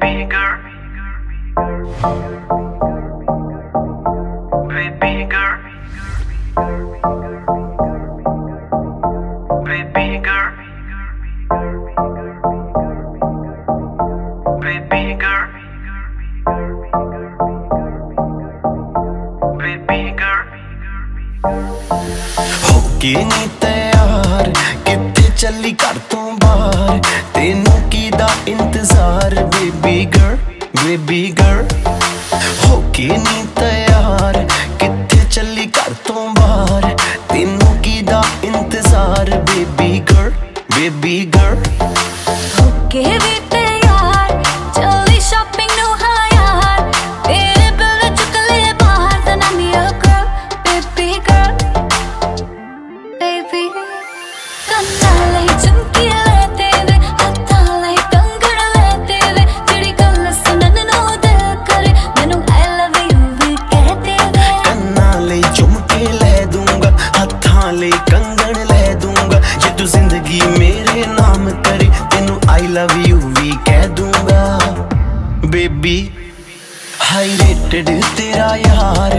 baby girl, baby girl, baby girl, baby girl, baby girl. होके नी तैयार किथे चली घर तो बाहर, तेनू की दा इंतजार बेबी गर्ल, बेबी गर्ल। होके नी तैयार किथे चली घर तो बाहर, तेनू की दा इंतजार बेबी गर्ल, बेबी गर्ल। होके भी तैयार चली शॉपिंग नु हाँ यार, तेरे बिल चुक ले बाहर then I'm your girl, baby girl, baby। कन्ना ले झुमकी लेते वे, हत्था ले कंगन लेते वे, जेड़ी गल सुनन नु दिल करे मैनू I love you भी कहते वे। कन्ना ले झुमके ले दूंगा, हत्था ले कंगन ले दूंगा, ये तू जिंदगी मेरे नाम करे तेनू I love you भी कह दूंगा बेबी। हाई रेटेड तेरा यार,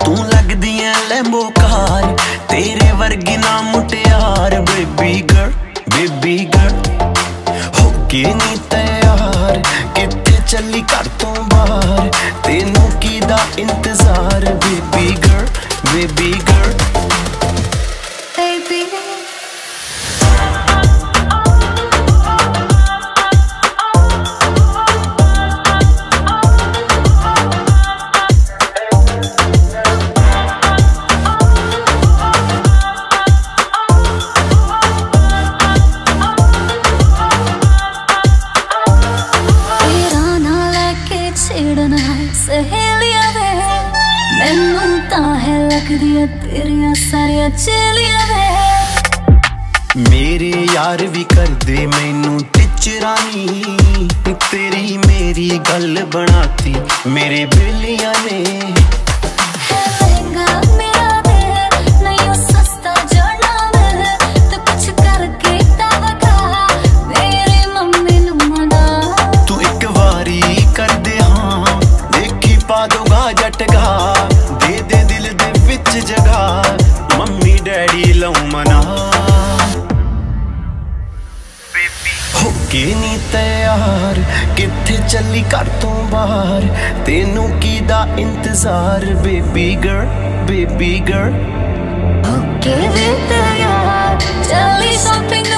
तू लगदी है लैम्बो कार, तेरे वर्गी ना मुटियार बेबी गर्ल, बेबी गर्ल। होके नी तैयार किथे चली घर तो बाहर, तेनू की दा इंतजार baby girl, baby girl. Baby, तेरा ना लेके छेड़ना है सहेलियां वे, मैनू तां है लगदियां तेरियां सारियां चेलियां वे। मेरे यार भी कर दे मैनू टिचरानी, तेरी मेरी गल बनाती मेरे बेलिया ने। महंगा मेरा दिल नहीं सस्ता जाना मिल, तो कुछ करके तवका मेरी मम्मी नू मना। तू एक वारी कर दे हाँ, देखी पा दूंगा झटका, दे दे दिल दे विच जगह, मम्मी डैडी लऊ मना। होके नी तैयार किथे चली घर तो बाहर, तेनू की दा इंतजार बेबी गर्ल, बेबी गर्ल। होके भी तैयार चली शॉपिंग